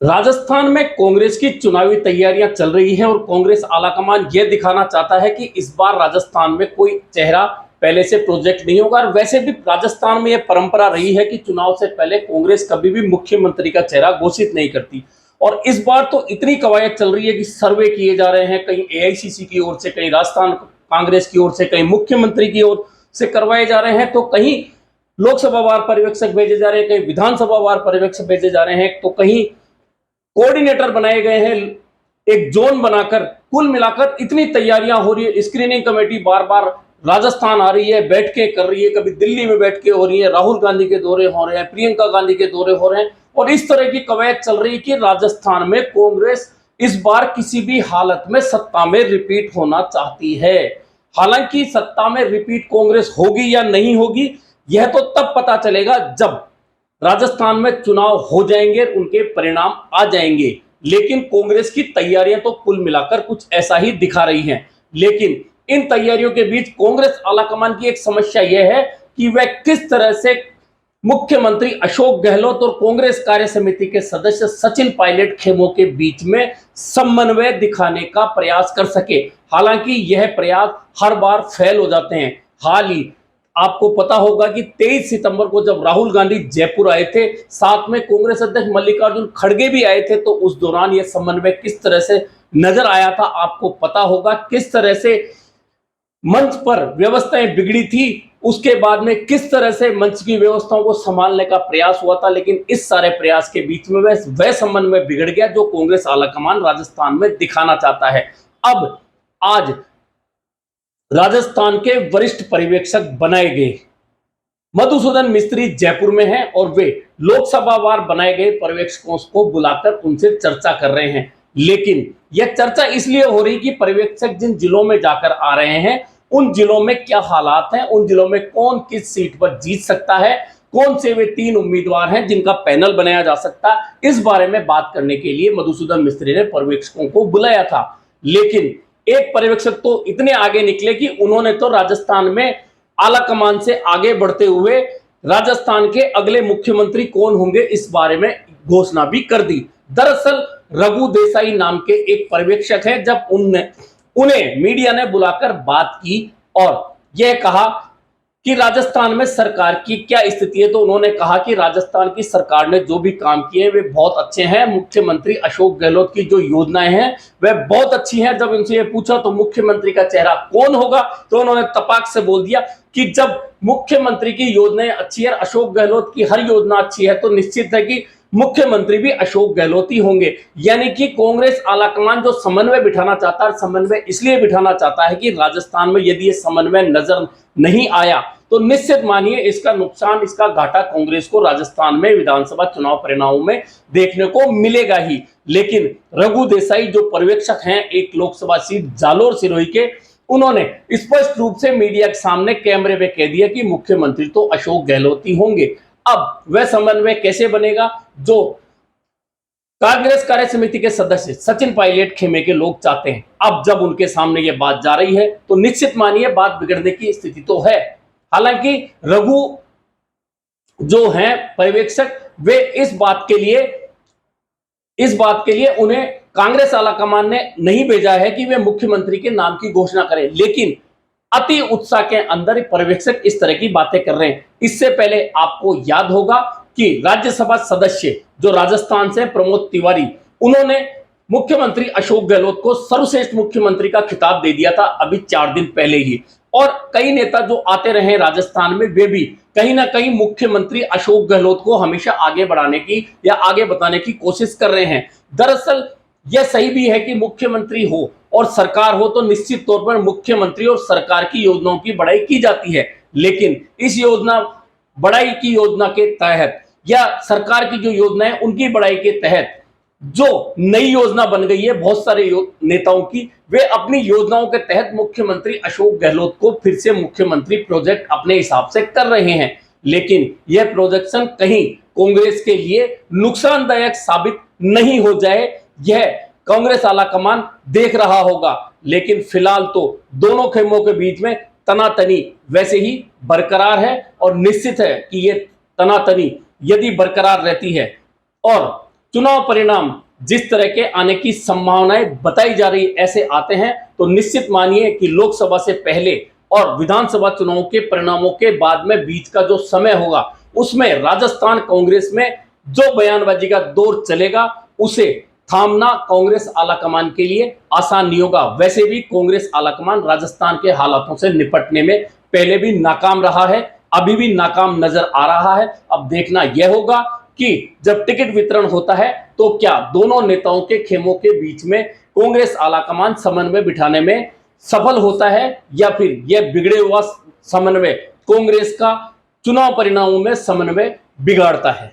राजस्थान में कांग्रेस की चुनावी तैयारियां चल रही हैं और कांग्रेस आलाकमान यह दिखाना चाहता है कि इस बार राजस्थान में कोई चेहरा पहले से प्रोजेक्ट नहीं होगा। और वैसे भी राजस्थान में यह परंपरा रही है कि चुनाव से पहले कांग्रेस कभी भी मुख्यमंत्री का चेहरा घोषित नहीं करती। और इस बार तो इतनी कवायद चल रही है कि सर्वे किए जा रहे हैं, कहीं एआईसीसी की ओर से, कहीं राजस्थान कांग्रेस की ओर से, कहीं मुख्यमंत्री की ओर से करवाए जा रहे हैं। तो कहीं लोकसभा वार पर्यवेक्षक भेजे जा रहे हैं, कहीं विधानसभा वार पर्यवेक्षक भेजे जा रहे हैं, तो कहीं कोऑर्डिनेटर बनाए गए हैं एक जोन बनाकर। कुल मिलाकर इतनी तैयारियां हो रही है। स्क्रीनिंग कमेटी बार बार राजस्थान आ रही है, बैठ के कर रही है, कभी दिल्ली में बैठ के हो रही है, राहुल गांधी के दौरे हो रहे हैं, प्रियंका गांधी के दौरे हो रहे हैं, और इस तरह की कवायद चल रही है कि राजस्थान में कांग्रेस इस बार किसी भी हालत में सत्ता में रिपीट होना चाहती है। हालांकि सत्ता में रिपीट कांग्रेस होगी या नहीं होगी, यह तो तब पता चलेगा जब राजस्थान में चुनाव हो जाएंगे, उनके परिणाम आ जाएंगे। लेकिन कांग्रेस की तैयारियां तो कुल मिलाकर कुछ ऐसा ही दिखा रही हैं। लेकिन इन तैयारियों के बीच कांग्रेस आलाकमान की एक समस्या यह है कि वह किस तरह से मुख्यमंत्री अशोक गहलोत और कांग्रेस कार्य समिति के सदस्य सचिन पायलट खेमों के बीच में समन्वय दिखाने का प्रयास कर सके। हालांकि यह प्रयास हर बार फेल हो जाते हैं। हाल ही आपको पता होगा कि 23 सितंबर को जब राहुल गांधी जयपुर आए थे, साथ में कांग्रेस अध्यक्ष मल्लिकार्जुन खड़गे भी आए थे, तो उस दौरान यह समन्वय किस तरह से नजर आया था आपको पता होगा। किस तरह से मंच पर व्यवस्थाएं बिगड़ी थी, उसके बाद में किस तरह से मंच की व्यवस्थाओं को संभालने का प्रयास हुआ था। लेकिन इस सारे प्रयास के बीच में वह समन्वय बिगड़ गया जो कांग्रेस आलाकमान राजस्थान में दिखाना चाहता है। अब आज राजस्थान के वरिष्ठ पर्यवेक्षक बनाए गए मधुसूदन मिस्त्री जयपुर में हैं और वे लोकसभा वार बनाए गए पर्यवेक्षकों को बुलाकर उनसे चर्चा कर रहे हैं। लेकिन यह चर्चा इसलिए हो रही कि पर्यवेक्षक जिन जिलों में जाकर आ रहे हैं, उन जिलों में क्या हालात हैं, उन जिलों में कौन किस सीट पर जीत सकता है, कौन से वे 3 उम्मीदवार हैं जिनका पैनल बनाया जा सकता है, इस बारे में बात करने के लिए मधुसूदन मिस्त्री ने पर्यवेक्षकों को बुलाया था। लेकिन एक पर्यवेक्षक तो इतने आगे निकले कि उन्होंने तो राजस्थान में आलाकमान से आगे बढ़ते हुए राजस्थान के अगले मुख्यमंत्री कौन होंगे इस बारे में घोषणा भी कर दी। दरअसल रघु देसाई नाम के एक पर्यवेक्षक है, जब उन्हें मीडिया ने बुलाकर बात की और यह कहा कि राजस्थान में सरकार की क्या स्थिति है, तो उन्होंने कहा कि राजस्थान की सरकार ने जो भी काम किए वे बहुत अच्छे हैं। मुख्यमंत्री अशोक गहलोत की जो योजनाएं हैं वह बहुत अच्छी हैं। जब उनसे ये पूछा तो मुख्यमंत्री का चेहरा कौन होगा, तो उन्होंने तपाक से बोल दिया कि जब मुख्यमंत्री की योजनाएं अच्छी है, अशोक गहलोत की हर योजना अच्छी है, तो निश्चित है कि मुख्यमंत्री भी अशोक गहलोत ही होंगे। यानी कि कांग्रेस आलाकमान जो समन्वय बिठाना चाहता है, समन्वय इसलिए बिठाना चाहता है कि राजस्थान में यदि ये समन्वय नजर नहीं आया तो निश्चित मानिए इसका नुकसान, इसका घाटा कांग्रेस को राजस्थान में विधानसभा चुनाव परिणामों में देखने को मिलेगा ही। लेकिन रघु देसाई जो पर्यवेक्षक हैं एक लोकसभा सीट जालोर सिरोही के, उन्होंने स्पष्ट रूप से मीडिया के सामने कैमरे पे कह दिया कि मुख्यमंत्री तो अशोक गहलोत ही होंगे। अब वह समन्वय कैसे बनेगा जो कांग्रेस कार्य समिति के सदस्य सचिन पायलट खेमे के लोग चाहते हैं, अब जब उनके सामने यह बात जा रही है तो निश्चित मानिए बात बिगड़ने की स्थिति तो है। हालांकि रघु जो हैं पर्यवेक्षक, वे इस बात के लिए उन्हें कांग्रेस आलाकमान ने नहीं भेजा है कि वे मुख्यमंत्री के नाम की घोषणा करें। लेकिन अति उत्साह के अंदर पर्यवेक्षक इस तरह की बातें कर रहे हैं। इससे पहले आपको याद होगा कि राज्यसभा सदस्य जो राजस्थान से प्रमोद तिवारी, उन्होंने मुख्यमंत्री अशोक गहलोत को सर्वश्रेष्ठ मुख्यमंत्री का खिताब दे दिया था अभी 4 दिन पहले ही। और कई नेता जो आते रहे राजस्थान में, वे भी कहीं ना कहीं मुख्यमंत्री अशोक गहलोत को हमेशा आगे बढ़ाने की या आगे बताने की कोशिश कर रहे हैं। दरअसल यह सही भी है कि मुख्यमंत्री हो और सरकार हो तो निश्चित तौर पर मुख्यमंत्री और सरकार की योजनाओं की बढ़ाई की जाती है। लेकिन इस बढ़ाई की योजना के तहत या सरकार की जो योजना है उनकी बढ़ाई के तहत जो नई योजना बन गई है बहुत सारे नेताओं की, वे अपनी योजनाओं के तहत मुख्यमंत्री अशोक गहलोत को फिर से मुख्यमंत्री प्रोजेक्ट अपने हिसाब से कर रहे हैं। लेकिन यह प्रोजेक्शन कहीं कांग्रेस के लिए नुकसानदायक साबित नहीं हो जाए, यह कांग्रेस आलाकमान देख रहा होगा। लेकिन फिलहाल तो दोनों खेमों के बीच में तनातनी वैसे ही बरकरार है और निश्चित है कि यह तनातनी यदि बरकरार रहती है और चुनाव परिणाम जिस तरह के आने की संभावनाएं बताई जा रही ऐसे आते हैं, तो निश्चित मानिए कि लोकसभा से पहले और विधानसभा चुनाव के परिणामों के बाद में बीच का जो समय होगा, उसमें राजस्थान कांग्रेस में जो बयानबाजी का दौर चलेगा, उसे थामना कांग्रेस आलाकमान के लिए आसान नहीं होगा। वैसे भी कांग्रेस आलाकमान राजस्थान के हालातों से निपटने में पहले भी नाकाम रहा है, अभी भी नाकाम नजर आ रहा है। अब देखना यह होगा कि जब टिकट वितरण होता है तो क्या दोनों नेताओं के खेमों के बीच में कांग्रेस आलाकमान समन्वय बिठाने में सफल होता है, या फिर यह बिगड़े हुआ समन्वय कांग्रेस का चुनाव परिणामों में समन्वय बिगाड़ता है।